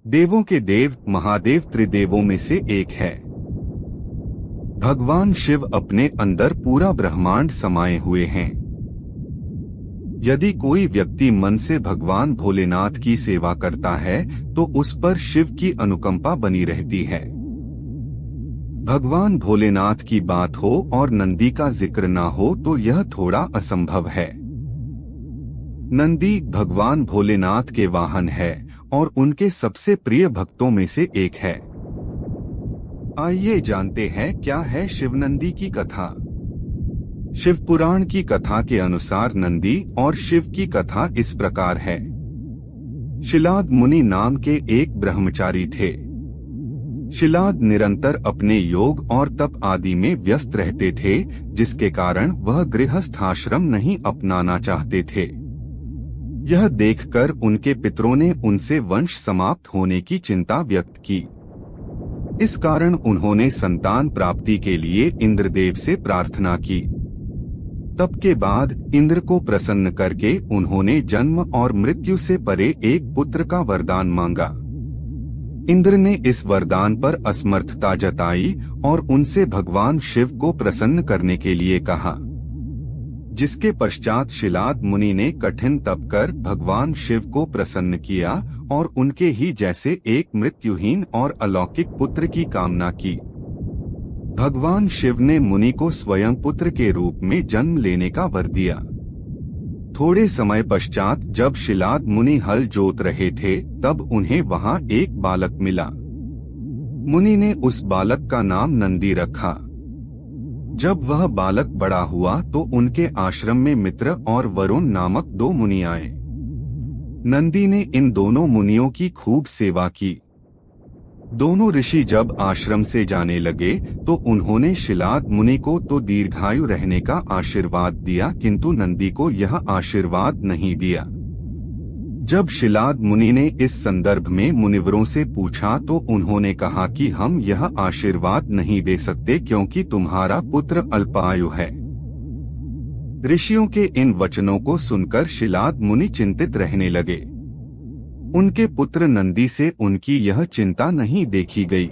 देवों के देव महादेव त्रिदेवों में से एक है। भगवान शिव अपने अंदर पूरा ब्रह्मांड समाये हुए हैं। यदि कोई व्यक्ति मन से भगवान भोलेनाथ की सेवा करता है तो उस पर शिव की अनुकंपा बनी रहती है। भगवान भोलेनाथ की बात हो और नंदी का जिक्र ना हो तो यह थोड़ा असंभव है। नंदी भगवान भोलेनाथ के वाहन है और उनके सबसे प्रिय भक्तों में से एक है। आइए जानते हैं क्या है शिवनंदी की कथा। शिव पुराण की कथा के अनुसार नंदी और शिव की कथा इस प्रकार है। शिलाद मुनि नाम के एक ब्रह्मचारी थे। शिलाद निरंतर अपने योग और तप आदि में व्यस्त रहते थे, जिसके कारण वह गृहस्थ आश्रम नहीं अपनाना चाहते थे। यह देखकर उनके पितरों ने उनसे वंश समाप्त होने की चिंता व्यक्त की। इस कारण उन्होंने संतान प्राप्ति के लिए इंद्रदेव से प्रार्थना की। तब के बाद इंद्र को प्रसन्न करके उन्होंने जन्म और मृत्यु से परे एक पुत्र का वरदान मांगा। इंद्र ने इस वरदान पर असमर्थता जताई और उनसे भगवान शिव को प्रसन्न करने के लिए कहा, जिसके पश्चात शिलाद मुनि ने कठिन तप कर भगवान शिव को प्रसन्न किया और उनके ही जैसे एक मृत्युहीन और अलौकिक पुत्र की कामना की। भगवान शिव ने मुनि को स्वयं पुत्र के रूप में जन्म लेने का वर दिया। थोड़े समय पश्चात जब शिलाद मुनि हल जोत रहे थे तब उन्हें वहां एक बालक मिला। मुनि ने उस बालक का नाम नंदी रखा। जब वह बालक बड़ा हुआ तो उनके आश्रम में मित्र और वरुण नामक दो मुनि आए। नंदी ने इन दोनों मुनियों की खूब सेवा की। दोनों ऋषि जब आश्रम से जाने लगे तो उन्होंने शिलाद मुनि को तो दीर्घायु रहने का आशीर्वाद दिया, किंतु नंदी को यह आशीर्वाद नहीं दिया। जब शिलाद मुनि ने इस संदर्भ में मुनिवरों से पूछा तो उन्होंने कहा कि हम यह आशीर्वाद नहीं दे सकते क्योंकि तुम्हारा पुत्र अल्पायु है। ऋषियों के इन वचनों को सुनकर शिलाद मुनि चिंतित रहने लगे। उनके पुत्र नंदी से उनकी यह चिंता नहीं देखी गई।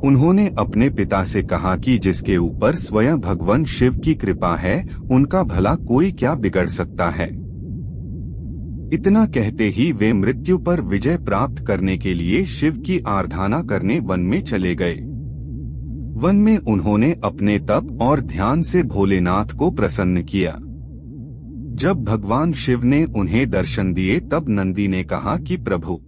उन्होंने अपने पिता से कहा कि जिसके ऊपर स्वयं भगवान शिव की कृपा है उनका भला कोई क्या बिगड़ सकता है। इतना कहते ही वे मृत्यु पर विजय प्राप्त करने के लिए शिव की आराधना करने वन में चले गए। वन में उन्होंने अपने तप और ध्यान से भोलेनाथ को प्रसन्न किया। जब भगवान शिव ने उन्हें दर्शन दिए तब नंदी ने कहा कि प्रभु,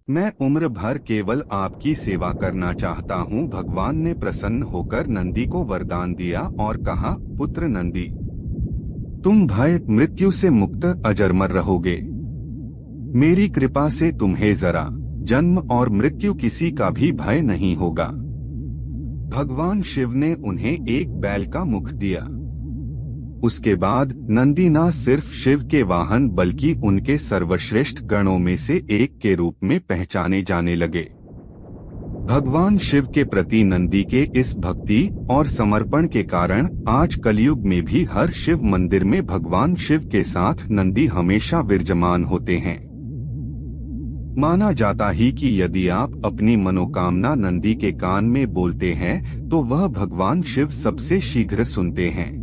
मैं उम्र भर केवल आपकी सेवा करना चाहता हूँ। भगवान ने प्रसन्न होकर नंदी को वरदान दिया और कहा, पुत्र नंदी, तुम भय मृत्यु से मुक्त अजरमर रहोगे। मेरी कृपा से तुम्हें जरा जन्म और मृत्यु किसी का भी भय नहीं होगा। भगवान शिव ने उन्हें एक बैल का मुख दिया। उसके बाद नंदी न सिर्फ शिव के वाहन बल्कि उनके सर्वश्रेष्ठ गणों में से एक के रूप में पहचाने जाने लगे। भगवान शिव के प्रति नंदी के इस भक्ति और समर्पण के कारण आज कलयुग में भी हर शिव मंदिर में भगवान शिव के साथ नंदी हमेशा विराजमान होते हैं। माना जाता ही कि यदि आप अपनी मनोकामना नंदी के कान में बोलते हैं तो वह भगवान शिव सबसे शीघ्र सुनते हैं।